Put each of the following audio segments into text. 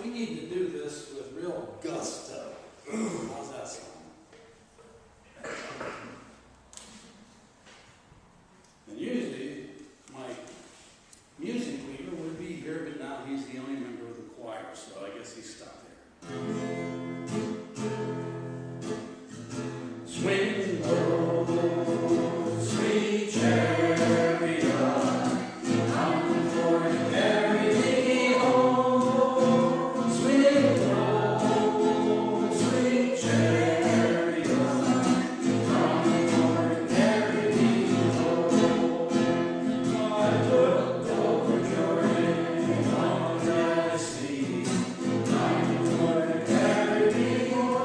We need to do this with real gusto. How's that sound? And usually, my music leader would be here, but now he's the only member of the choir, so I guess he's stuck there. Swing low, sweet chariot, come for to carry me home. Swing low, sweet chariot, come for to carry me home. I looked over Jordan on the Red Sea, come for to carry me home.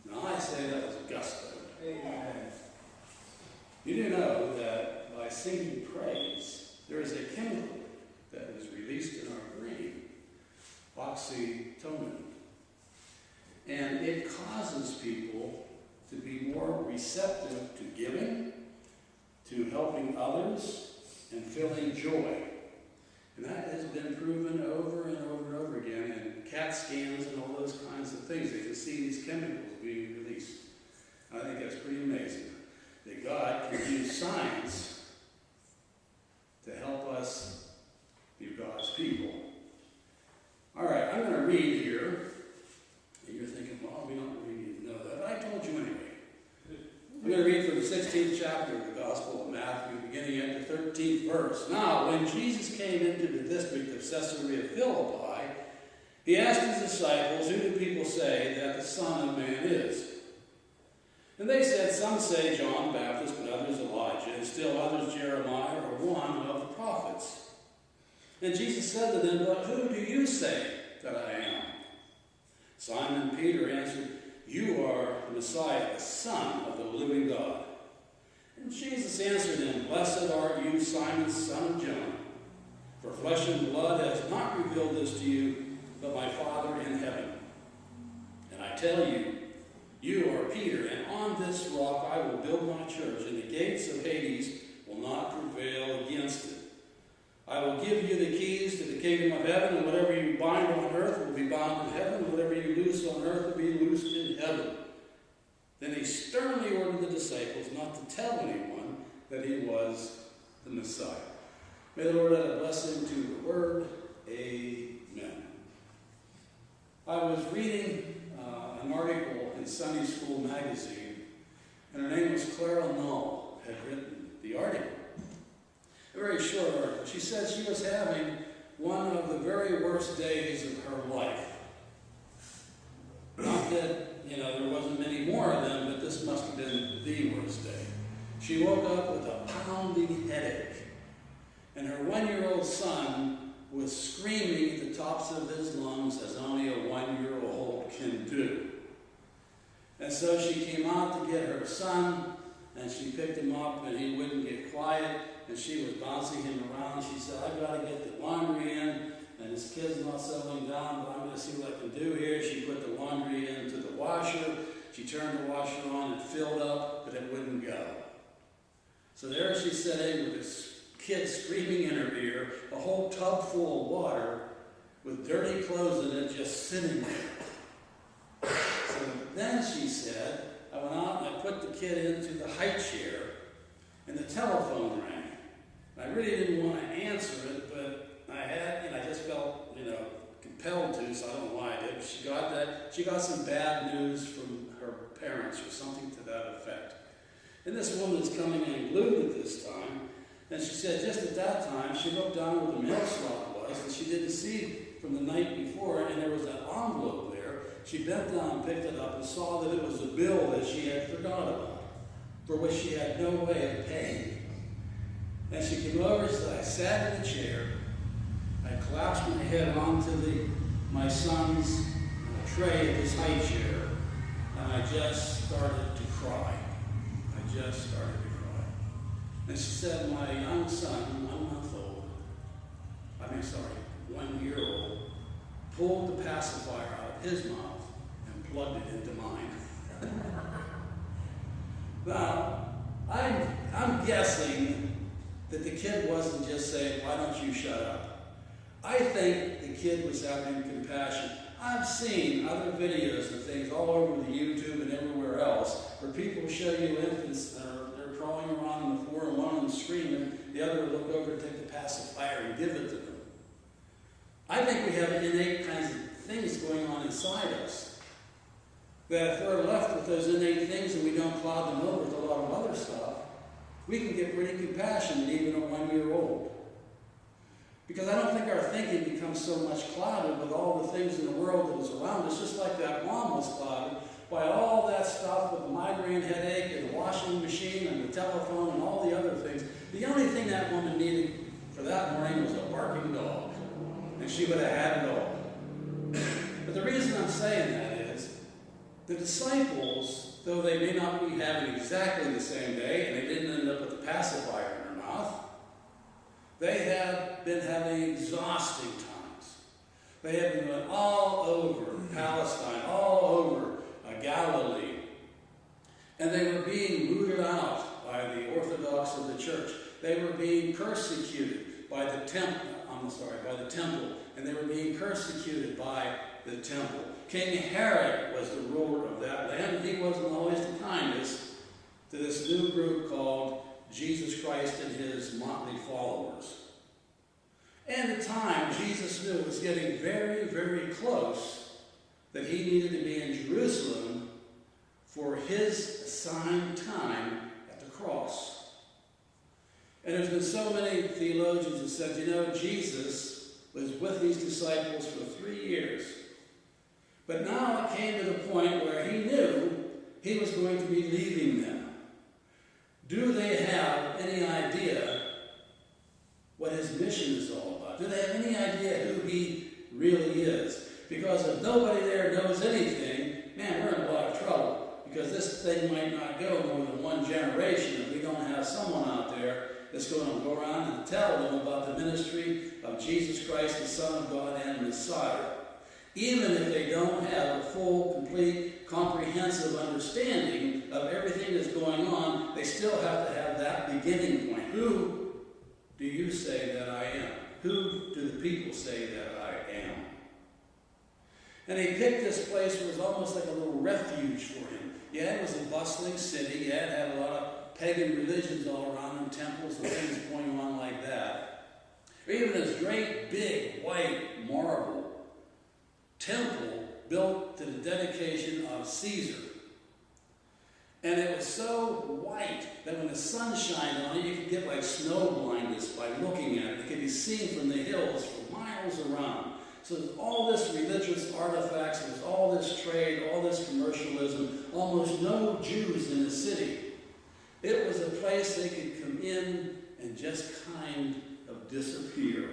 Now I say that was gusto. Amen. You do know that by singing praise, there is a chemical that is released in our brain, oxytocin. And it causes people to be more receptive to giving, to helping others, and feeling joy. And that has been proven over and over and over again in CAT scans and all those kinds of things. They can see these chemicals being released. I think that's pretty amazing. That God can use science to help us be God's people. All right, I'm going to read here. And you're thinking, well, we don't really need to know that. But I told you anyway. I'm going to read from the 16th chapter of the Gospel of Matthew, beginning at the 13th verse. Now, when Jesus came into the district of Caesarea Philippi, he asked his disciples, "Who do people say that the Son of Man is?" And they said, "Some say John the Baptist, but others Elijah, and still others Jeremiah, or one of the prophets." And Jesus said to them, "But who do you say that I am?" Simon Peter answered, "You are the Messiah, the Son of the living God." And Jesus answered him, "Blessed are you, Simon, son of John, For flesh and blood has not revealed this to you, but my Father in heaven. And I tell you, you are Peter, and on this rock I will build my church, and the gates of Hades will not prevail against it. I will give you the keys to the kingdom of heaven, and whatever you bind on earth will be bound in heaven, and whatever you loose on earth will be loosed in heaven. Then he sternly ordered the disciples not to tell anyone that he was the Messiah. May the Lord add a blessing to the word. Amen. I was reading an article in Sunday School magazine, and her name was Clara Null, had written the article. A very short article. She said she was having one of the very worst days of her life. Not that, there wasn't many more of them, but this must have been the worst day. She woke up with a pounding headache, and her 1-year-old son was screaming at the tops of his lungs as only a 1-year-old can do. And so she came out to get her son, and she picked him up, and he wouldn't get quiet, and she was bouncing him around. She said, I've got to get the laundry in, and this kid's not settling down, but I'm going to see what I can do here. She put the laundry into the washer. She turned the washer on and filled up, but it wouldn't go. So there she's sitting with this kid screaming in her ear, a whole tub full of water with dirty clothes in it just sitting there. So then she said, I went out and I put the kid into the high chair, and the telephone rang. I really didn't want to answer it, but I had, I just felt, compelled to, so I don't know why I did. But she got some bad news from her parents or something to that effect. And this woman is coming unglued at this time, and she said just at that time, she looked down where the mail slot was, and she didn't see from the night before, and there was that envelope there. She bent down, picked it up, and saw that it was a bill that she had forgot about, for which she had no way of paying. And she came over, so I sat in the chair, I collapsed my head onto my son's tray of his high chair, and I just started to cry. And she said, my young son, 1 year old, pulled the pacifier out of his mouth and plugged it into mine. Now, I'm guessing that the kid wasn't just saying, why don't you shut up? I think the kid was having compassion. I've seen other videos of things all over the YouTube and everywhere else where people show you infants that they're crawling around on the floor and one of them screaming, the other will look over and take the pacifier and give it to them. I think we have innate kinds of things going on inside us that if we're left with those innate things and we don't cloud them over with a lot of other stuff, we can get pretty compassionate even at 1 year old. Because I don't think our thinking becomes so much clouded with all the things in the world that is around us, just like that mom was clouded by all that stuff with the migraine headache and the washing machine and the telephone and all the other things. The only thing that woman needed for that morning was a barking dog. And she would have had it all. But the reason I'm saying that is, the disciples, though they may not be having exactly the same day, and they didn't end up with the pacifier in their mouth, they have been having exhausting times. They have been going all over Palestine, all over Galilee. And they were being rooted out by the Orthodox of the church. They were being persecuted by the temple, and they were being persecuted by the temple. King Herod was the ruler of that land, and he wasn't always the kindest to this new group called Jesus Christ and his motley followers. And at the time, Jesus knew it was getting very, very close that he needed to be in Jerusalem for his assigned time at the cross. And there's been so many theologians that said, Jesus was with these disciples for 3 years. But now it came to the point where he knew he was going to be leaving them. Do they have any idea what his mission is all about? Do they have any idea who he really is? Because if nobody there knows anything, man, we're in a lot of trouble. Because this thing might not go more than one generation if we don't have someone out there that's going to go around and tell them about the ministry of Jesus Christ, the Son of God and Messiah. Even if they don't have a full, complete, comprehensive understanding of everything that's going on, they still have to have that beginning point. Who do you say that I am? Who do the people say that I am? And he picked this place where it was almost like a little refuge for him. Yeah, it was a bustling city. Yeah, it had a lot of pagan religions all around them, temples and things going on like that. Or even this great, big, white marble temple built to the dedication of Caesar. And it was so white that when the sun shined on it, you could get like snow blindness by looking at it. It could be seen from the hills for miles around. So there's all this religious artifacts, there's all this trade, all this commercialism, almost no Jews in the city. It was a place they could come in and just kind of disappear.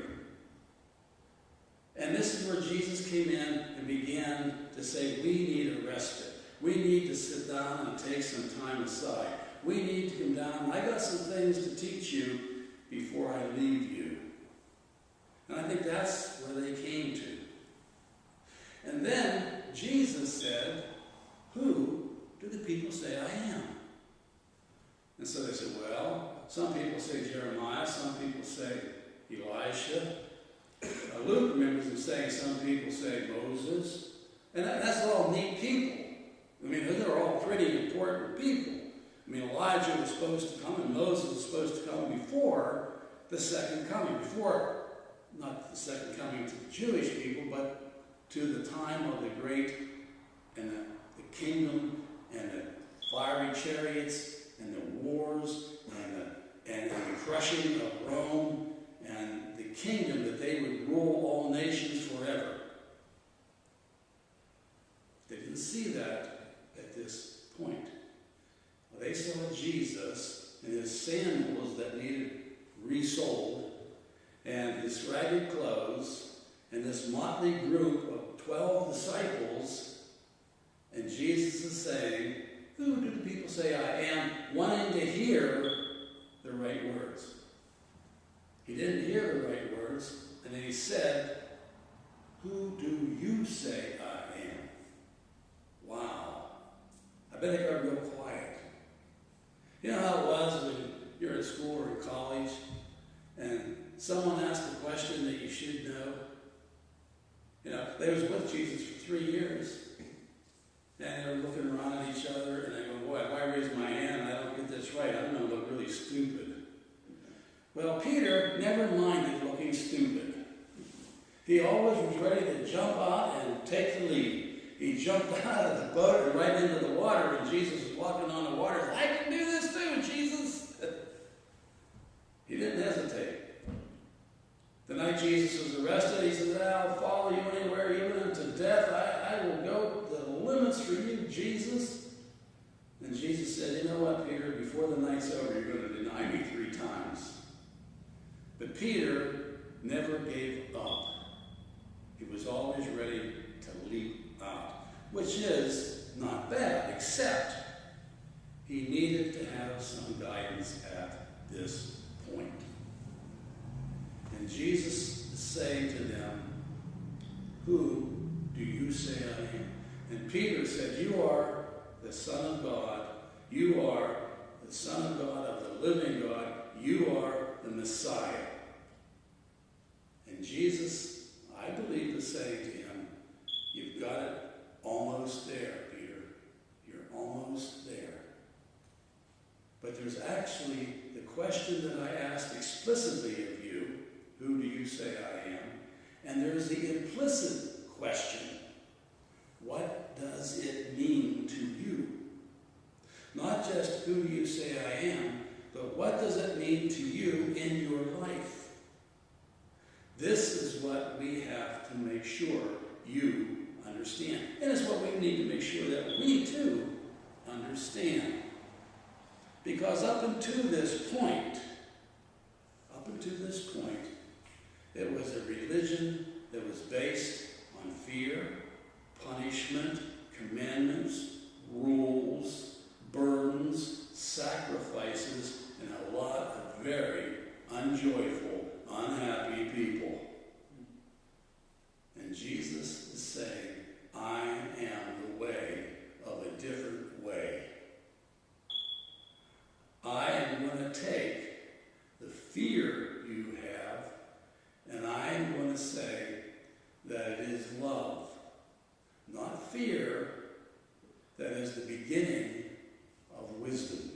And this is where Jesus came in and began to say, we need a respite. We need to sit down and take some time aside. We need to come down. And I got some things to teach you before I leave you. And I think that's where they came to. And then Jesus said, who do the people say I am? And so they said, well, some people say Jeremiah, some people say Elisha. Luke remembers him saying some people say Moses. And that's all neat people. I mean, they're all pretty important people. I mean, Elijah was supposed to come and Moses was supposed to come before the second coming. Before, not the second coming to the Jewish people, but to the time of the great and the kingdom and the fiery chariots and the wars and the crushing of Rome and the kingdom that they would rule all nations forever. They didn't see that at this point. Well, they saw Jesus in his sandals that needed resoled and his ragged clothes and this motley group of 12 disciples, and Jesus is saying, who do the people say I am? Wanting to hear the right words. He didn't hear the right words, and then he said, who do you say I am? Wow. I bet it got real quiet. You know how it was when you're at school or in college, and someone asked a question that you should know? You know, they was with Jesus for 3 years, and they were looking around at each other, and they go, boy, if I raise my hand and I don't get this right, I'm going to look really stupid. Well, Peter never minded looking stupid. He always was ready to jump out and take the lead. He jumped out of the boat and right into the water, and Jesus was walking on the water. I can do this too, Jesus. He didn't hesitate. The night Jesus was arrested, he said, I'll follow you anywhere, even unto death. I will go the limits for you, Jesus. And Jesus said, you know what, Peter, before the night's over, you're going to deny me 3 times. But Peter never gave up. He was always ready to leap out, which is not bad, except he needed to have some guidance at this point. And Jesus is saying to them, who do you say I am? And Peter said, you are the Son of God. You are the Son of God, of the living God. You are the Messiah. And Jesus, I believe, is saying to him, you've got it almost there, Peter. You're almost there. But there's actually the question that I asked explicitly of you, who do you say I am? And there's the implicit question, what does it mean to you? Not just who do you say I am, but what does it mean to you in your life? This is what we have to make sure you understand. And it's what we need to make sure that we too understand. Because up until this point, it was a religion that was based on fear, punishment, commandments, rules, burdens, sacrifices, and a lot of very unjoyful, unhappy, And I'm going to say that it is love, not fear, that is the beginning of wisdom.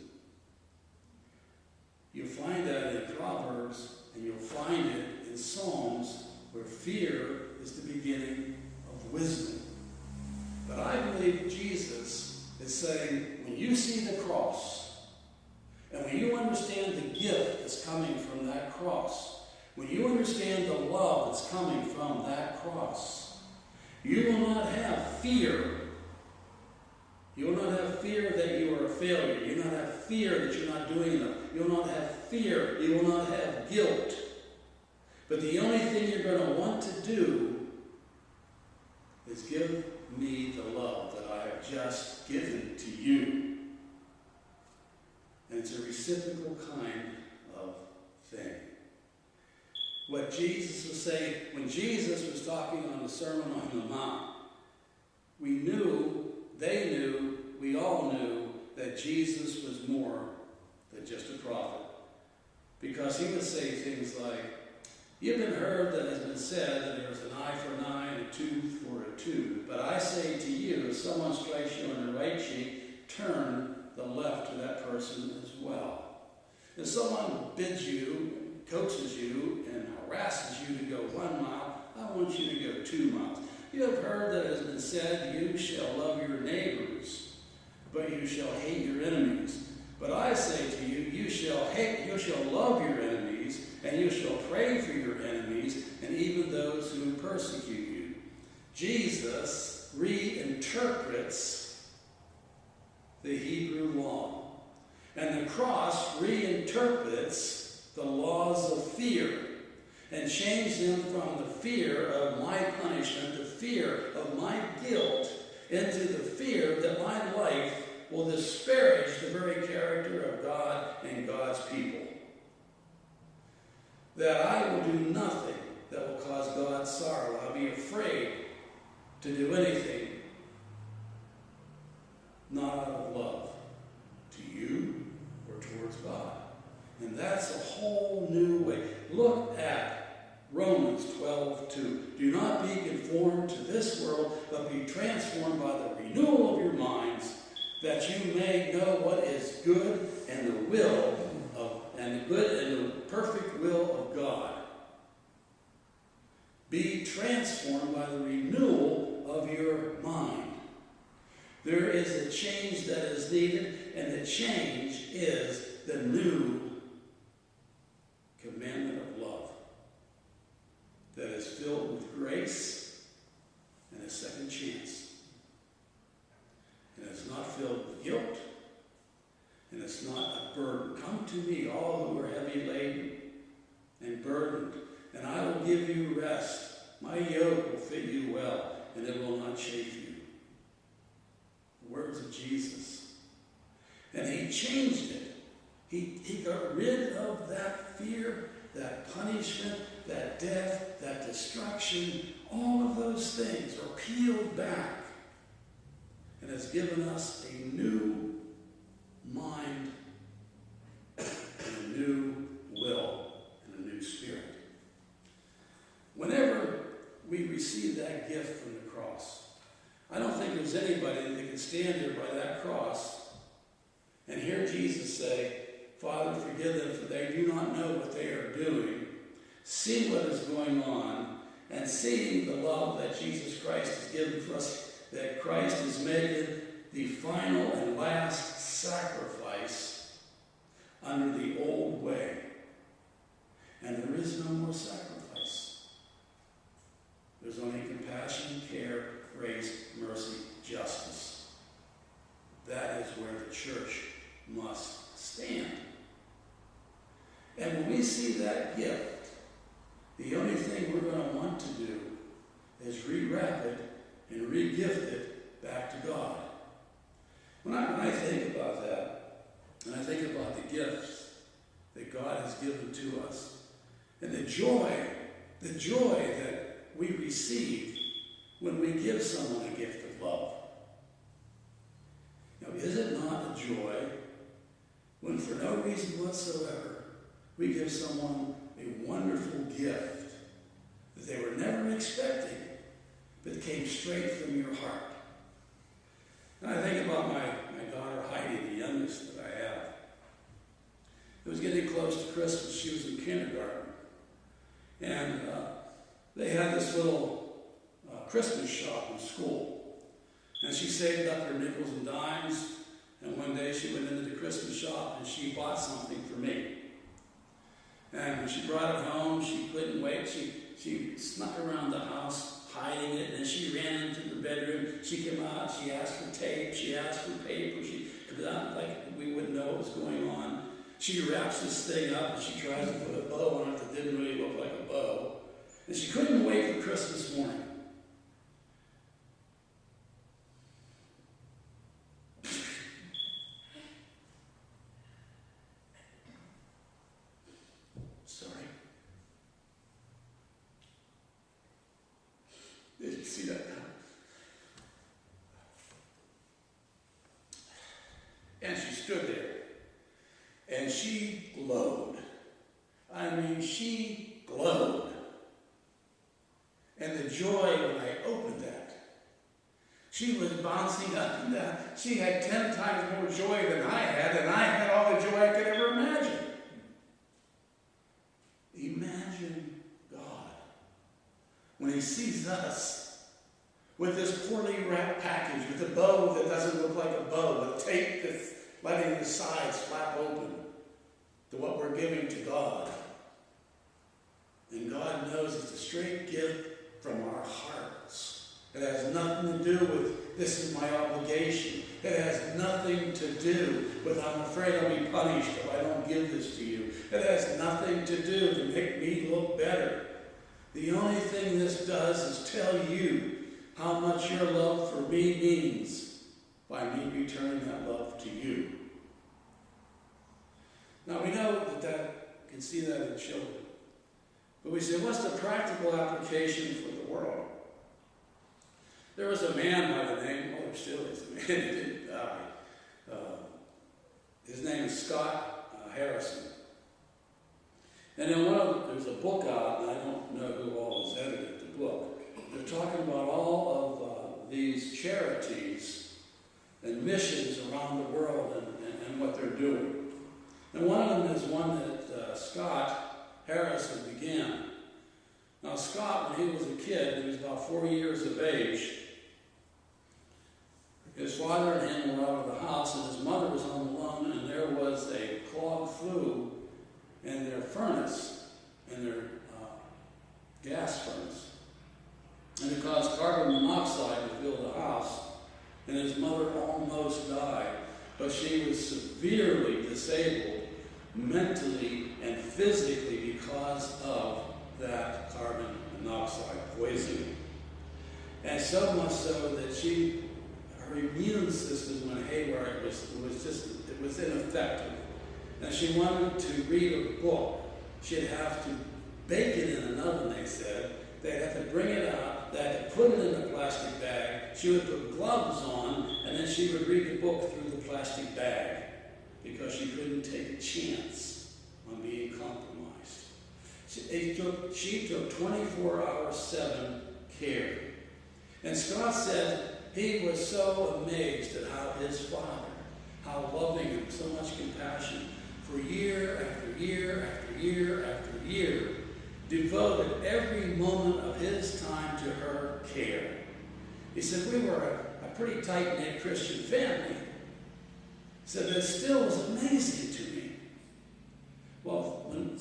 You'll find that in Proverbs, and you'll find it in Psalms, where fear is the beginning of wisdom. But I believe Jesus is saying, when you see the cross, and when you understand the gift that's coming from that cross, when you understand the love that's coming from that cross, you will not have fear. You will not have fear that you are a failure. You will not have fear that you're not doing enough. You will not have fear. You will not have guilt. But the only thing you're going to want to do is give me the love that I have just given to you. And it's a reciprocal kind of thing. What Jesus was saying, when Jesus was talking on the Sermon on the Mount, we knew, they knew, we all knew that Jesus was more than just a prophet. Because he would say things like, you've been heard that it has been said that there is an eye for an eye and a tooth for a tooth. But I say to you, if someone strikes you on the right cheek, turn the left to that person as well. If someone bids you, coaxes you, and harasses you to go 1 mile, I want you to go 2 miles. You have heard that it has been said, you shall love your neighbors, but you shall hate your enemies. But I say to you, you shall love your enemies, and you shall pray for your enemies, and even those who persecute you. Jesus reinterprets the Hebrew law. And the cross reinterprets the laws of fear and changes them from the fear of my punishment, the fear of my guilt, into the fear that my life will disparage the very character of God and God's people. That I will do nothing that will cause God sorrow. I'll be afraid to do anything not out of love to you or towards God. And that's a whole new way. Look at Romans 12:2. Do not be conformed to this world, but be transformed by the renewal of your minds, that you may know what is good and the will of, and the good and the perfect will of God. Be transformed by the renewal of your mind. There is a change that is needed, and the change is the new commandment of love that is filled with grace and a second chance. And it's not filled with guilt, and it's not a burden. Come to me, all who are heavy laden and burdened, and I will give you rest. My yoke will fit you well, and it will not chafe you. The words of Jesus. And he changed it. He got rid of that fear, that punishment, that death, that destruction. All of those things are peeled back and has given us a new mind and a new will and a new spirit. Whenever we receive that gift from the cross, I don't think there's anybody that can stand there by that cross and hear Jesus say, Father, forgive them, for they do not know what they are doing. See what is going on, and seeing the love that Jesus Christ has given for us, that Christ has made the final and last sacrifice under the old way. And there is no more sacrifice. There's only compassion, care, grace, mercy, justice. That is where the church must stand. And when we see that gift, the only thing we're going to want to do is re-wrap it and re-gift it back to God. When I think about that, and I think about the gifts that God has given to us, and the joy that we receive when we give someone a gift of love. Now, is it not a joy when for no reason whatsoever we give someone a wonderful gift that came straight from your heart. And I think about my daughter Heidi, the youngest that I have. It was getting close to Christmas. She was in kindergarten. And they had this little Christmas shop in school. And she saved up her nickels and dimes. And one day she went into the Christmas shop and she bought something for me. And when she brought it home, she couldn't wait. She snuck around the house hiding it, and then she ran into the bedroom. She came out, she asked for tape, she asked for paper, like we wouldn't know what was going on. She wraps this thing up and she tries to put a bow on it that didn't really look like a bow. And she couldn't wait for Christmas morning. Sorry. Did you see that? And she stood there. And she glowed. I mean, she glowed. And the joy when I opened that. She was bouncing up and down. She had 10 times more joy than I had, and I had all the joy I could ever imagine. Imagine God when He sees us with this poorly wrapped package, with a bow that doesn't look like a bow, with tape that's letting the sides flap open to what we're giving to God. And God knows it's a straight gift from our hearts. It has nothing to do with, this is my obligation. It has nothing to do with, I'm afraid I'll be punished if I don't give this to you. It has nothing to do to make me look better. The only thing this does is tell you how much your love for me means by me returning that love to you. Now we know that can see that in children. But we say, what's the practical application for the world? There was a man by the name, there still is a man, he didn't die. His name is Scott Harrison. And in there's a book out, and I don't know who all has edited the book. They're talking about all of these charities and missions around the world and what they're doing. And one of them is one that Scott Harrison began. Now Scott, when he was a kid, he was about 4 years of age, his father and him were out of the house, and his mother was home alone, and there was a clogged flue in their furnace, in their gas furnace. And it caused carbon monoxide to fill the house, and his mother almost died. But she was severely disabled mentally and physically because of that carbon monoxide poisoning. And so much so that her immune system went haywire. It was ineffective. And she wanted to read a book. She'd have to bake it in an oven, they said. They'd have to bring it out. They had to put it in a plastic bag. She would put gloves on, and then she would read the book through the plastic bag because she couldn't take a chance on being compromised. She took 24/7 care. And Scott said he was so amazed at how his father, how loving him, so much compassion, for year after year after year after year, devoted every moment of his time to her care. He said, we were a pretty tight-knit Christian family. He said, but it still was amazing to me. Well, when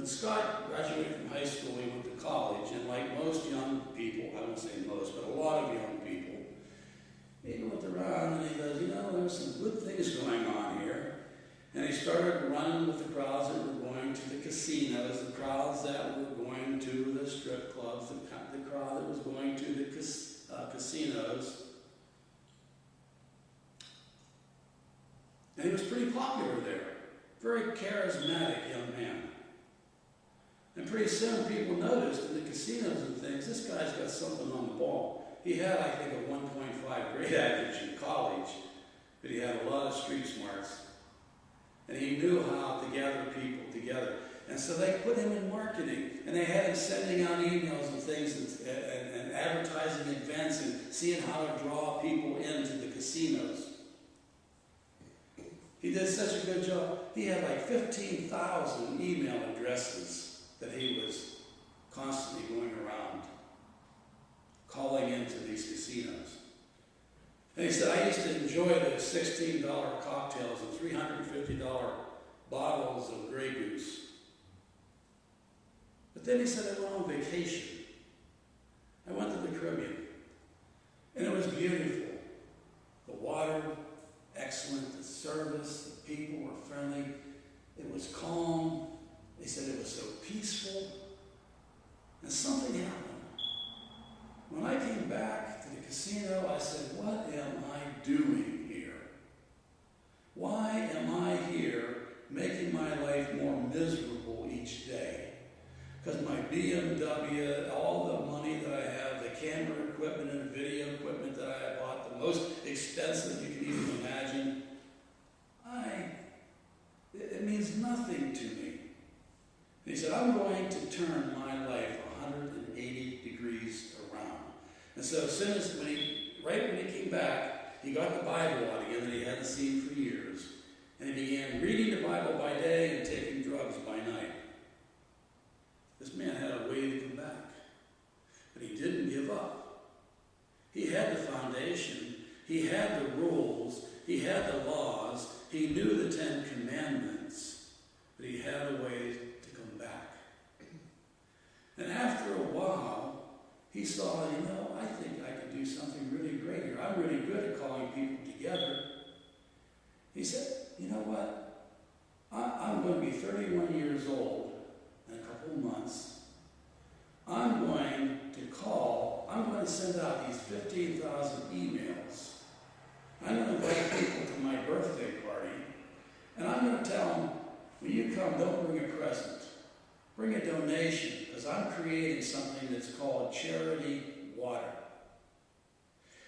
Scott graduated from high school, he went to college, and like most young people, I won't say most, but a lot of young people, he looked around and he goes, there's some good things going on here. And he started running with the crowds that were going to the casinos, the crowds that were going to the strip clubs, the crowd that was going to the casinos. And he was pretty popular there. Very charismatic young man. And pretty soon people noticed in the casinos and things, this guy's got something on the ball. He had, I think, a 1.5 grade average in college, but he had a lot of street smarts. And he knew how to gather people together. And so they put him in marketing. And they had him sending out emails and things and advertising events and seeing how to draw people into the casinos. He did such a good job. He had like 15,000 email addresses that he was constantly going around, calling into these casinos. And he said, I used to enjoy the $16 cocktails and $350 bottles of Grey Goose. But then he said, I went on vacation. I went to the Caribbean. And it was beautiful. The water, excellent. The service, the people were friendly. It was calm. They said it was so peaceful. And something happened. When I came back to the casino, I said, what am I doing here? Why am I here making my life more miserable each day? Because my BMW, all the money that I have, the camera equipment and video equipment that I have bought, the most expensive you can even imagine, it means nothing to me. And he said, I'm going to turn my life 180 degrees around. And so as soon as, right when he came back, he got the Bible out again that he hadn't seen for years. And he began reading the Bible by day and taking drugs by night. This man had a way to come back. But he didn't give up. He had the foundation. He had the rules. He had the laws. He knew the 10 Commandments. But he had a way to come back. And after a while, he saw, I think I could do something really great here. I'm really good at calling people together. He said, you know what? I'm going to be 31 years old in a couple of months. I'm going to send out these 15,000 emails. I'm going to invite people to my birthday party. And I'm going to tell them, when you come, don't bring a present. Bring a donation, because I'm creating something that's called Charity Water.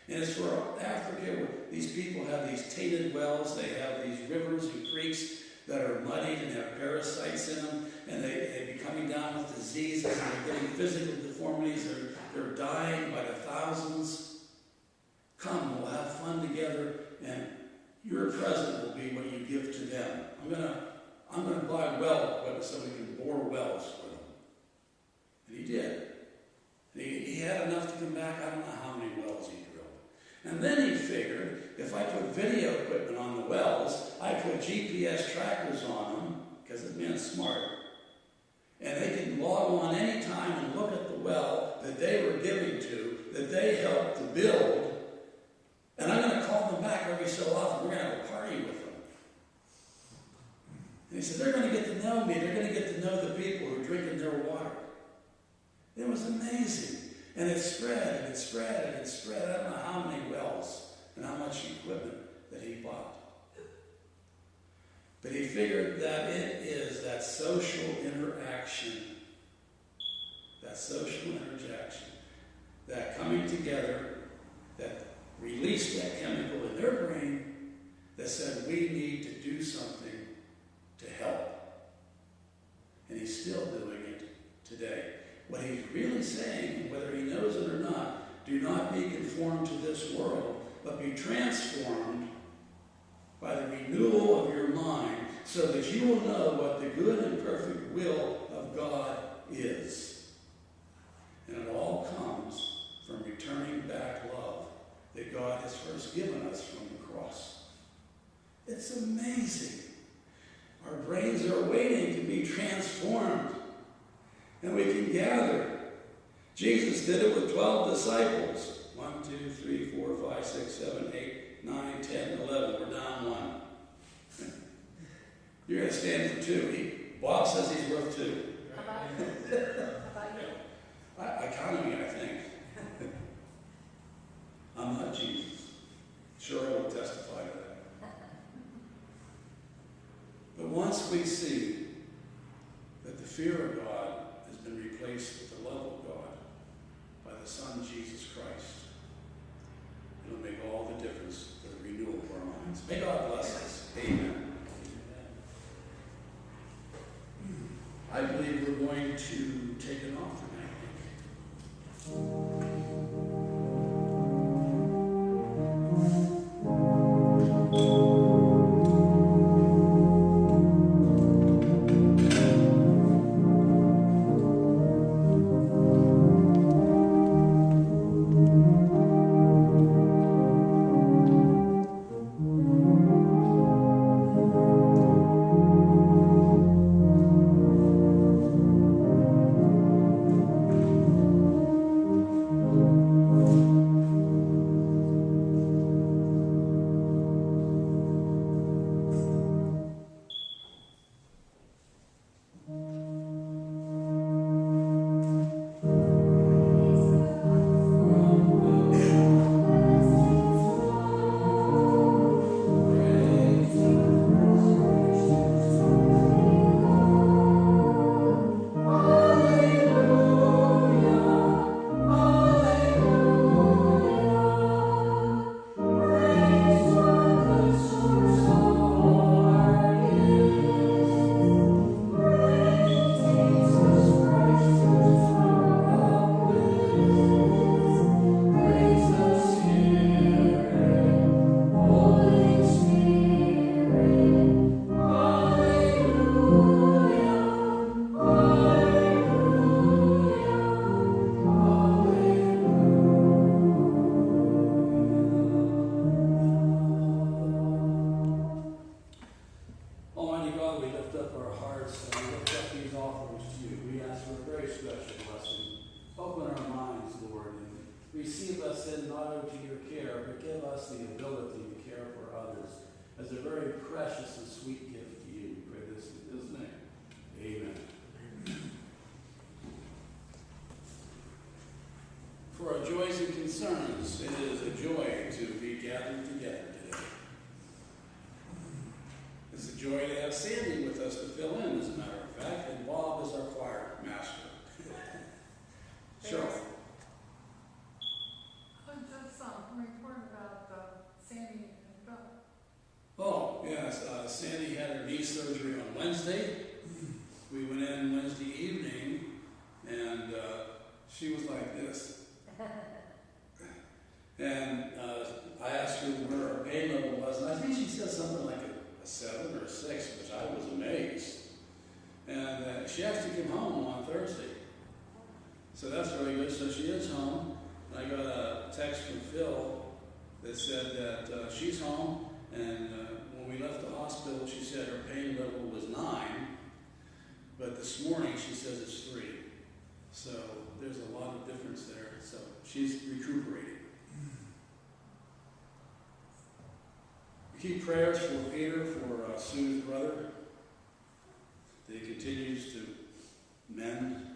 And it's for Africa, where these people have these tainted wells, they have these rivers and creeks that are muddied and have parasites in them, and they'd be coming down with diseases, and they're getting physical deformities, they're dying by the thousands. Come, we'll have fun together, and your present will be what you give to them. I'm going to buy well equipment so we can bore wells for them. And he did. He had enough to come back. I don't know how many wells he drilled. And then he figured, if I put video equipment on the wells, I put GPS trackers on them, because this man's smart, and they can log on any time and look at the well that they were giving to, that they helped to build, and I'm going to call them back every so often. We're going to have a party with them. And he said, they're going to get to know me. They're going to get to know the people who are drinking their water. It was amazing. And it spread, and it spread, and it spread. I don't know how many wells and how much equipment that he bought. But he figured that it is that social interaction, that coming together, that released that chemical in their brain that said, we need to do something to help. And he's still doing it today. What he's really saying, whether he knows it or not, do not be conformed to this world, but be transformed by the renewal of your mind, so that you will know what the good and perfect will of God is. And it all comes from returning back love that God has first given us from the cross. It's amazing. Our brains are waiting to be transformed. And we can gather. Jesus did it with 12 disciples. 1, 2, 3, 4, 5, 6, 7, 8, 9, 10, 11. We're down 1. You're going to stand for 2. Bob says he's worth 2. How about you? Economy, I think. I'm not Jesus. Sure, I will testify to that. But once we see that the fear of God has been replaced with the love of God by the Son, Jesus Christ, it'll make all the difference to the renewal of our minds. May God bless us. Amen. I believe we're going to take receive us in not only to your care, but give us the ability to care for others as a very precious and sweet gift to you. We pray this in his name. Amen. For our joys and concerns, it is a joy to be gathered together today. It's a joy to have Sandy with us to fill in, as a matter of fact, and Bob is our choir master. Sure. Just report about Sandy and Bill. Oh, yes, Sandy had her knee surgery on Wednesday. We went in Wednesday evening, and she was like this. And I asked her where her pain level was, and I think she said something like a 7 or a 6, which I was amazed. And she actually came home on Thursday. So that's very good. So she is home. And I got a text from Phil that said that she's home, and when we left the hospital, she said her pain level was 9, but this morning she says it's 3. So there's a lot of difference there. So she's recuperating. We keep prayers for Peter, for Sue's brother, that he continues to mend.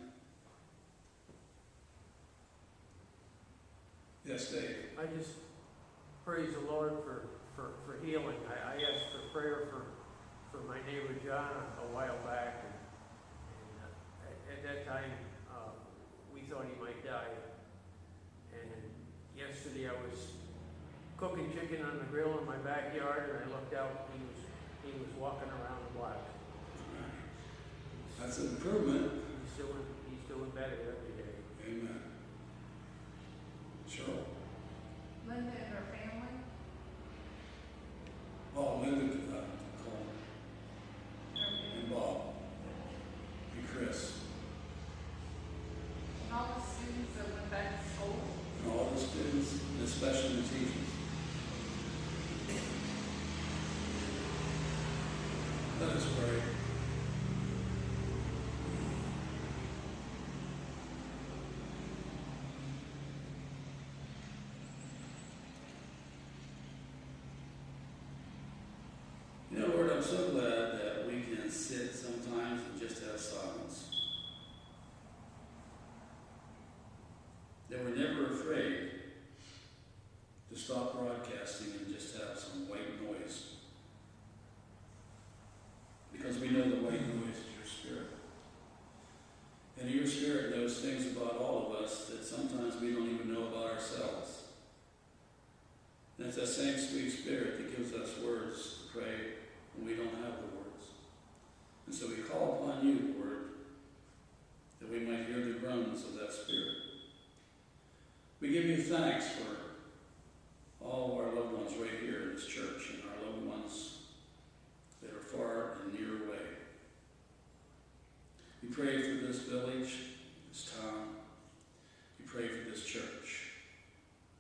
Yes, Dave. I just praise the Lord for healing. I asked for prayer for my neighbor John a while back, and at that time we thought he might die. And yesterday I was cooking chicken on the grill in my backyard, and I looked out. He was walking around the block. That's an improvement. He's doing better every day. Amen. Sure. Linda and her family. Oh, Linda, Cole, and Bob, and Chris, And all the students that went back to school. and all the students, and especially the teachers. Let us pray. You know, Lord, I'm so glad that we can sit sometimes and just have silence. That we're never afraid to stop broadcasting and just have some white noise. Because we know the white noise is your spirit. And your spirit knows things about all of us that sometimes we don't even know about ourselves. And it's that same sweet spirit that gives us words to pray when we don't have the words. And so we call upon you, Lord, that we might hear the groans of that spirit. We give you thanks for all of our loved ones right here in this church and our loved ones that are far and near away. We pray for this village, this town. We pray for this church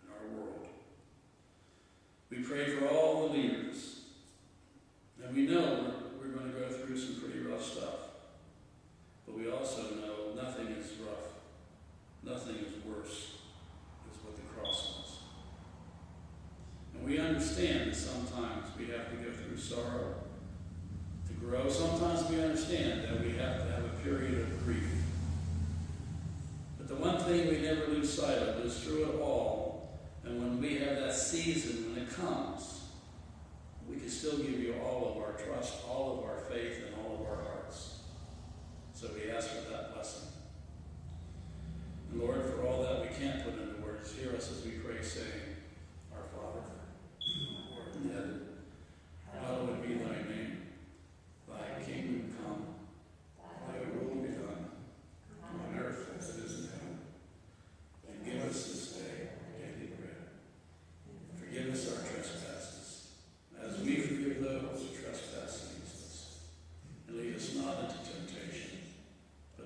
and our world. We pray for all the leaders. And we know we're going to go through some pretty rough stuff. But we also know nothing is rough. Nothing is worse is what the cross is. And we understand that sometimes we have to go through sorrow to grow. Sometimes we understand that we have to have a period of grief. But the one thing we never lose sight of is through it all, and when we have that season, when it comes, we can still give you all of our trust, all of our faith, and all of our hearts. So we ask for that blessing. And Lord, for all that we can't put into words, hear us as we pray, saying, Our Father, who art in heaven, hallowed be thy name. Thy kingdom come, thy will be done, on earth as it is in heaven. And give us this day our daily bread. Forgive us our trespasses, as we forgive those who trespass against us. And lead us not into temptation, but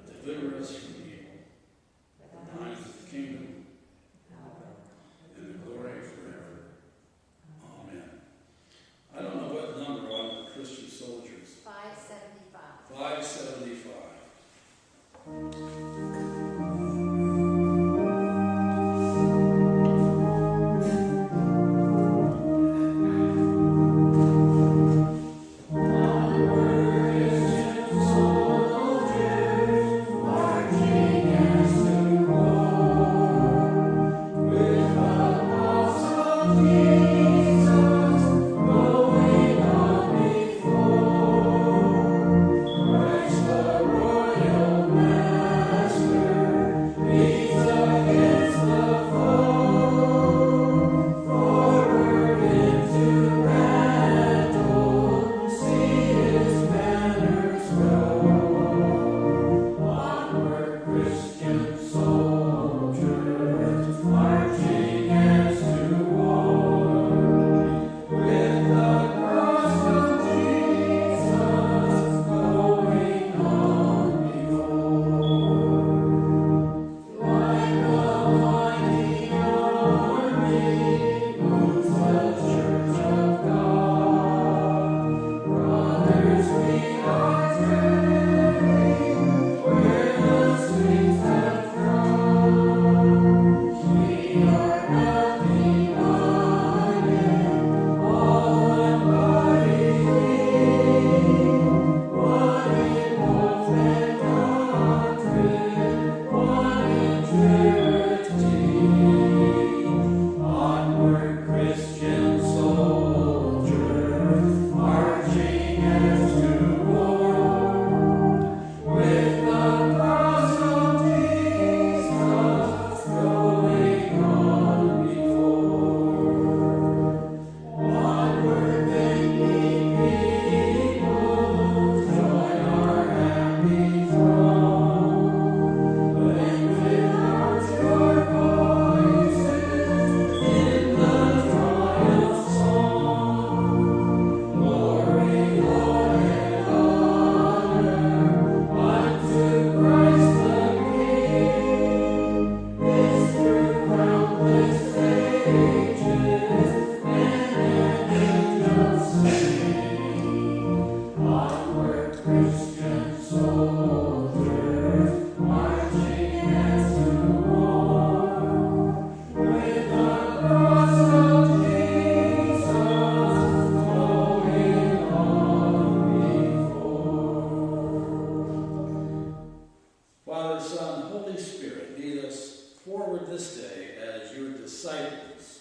this day as your disciples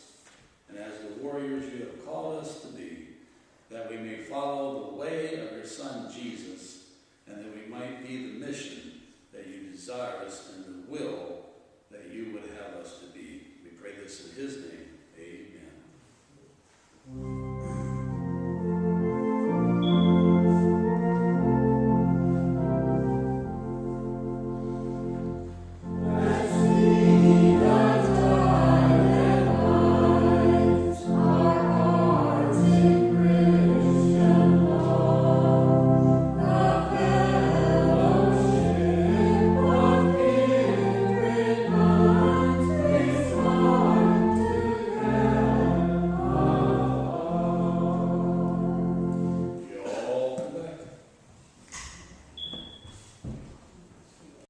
and as the warriors you have called us to be, that we may follow the way of your Son Jesus, and that we might be the mission that you desire us and the will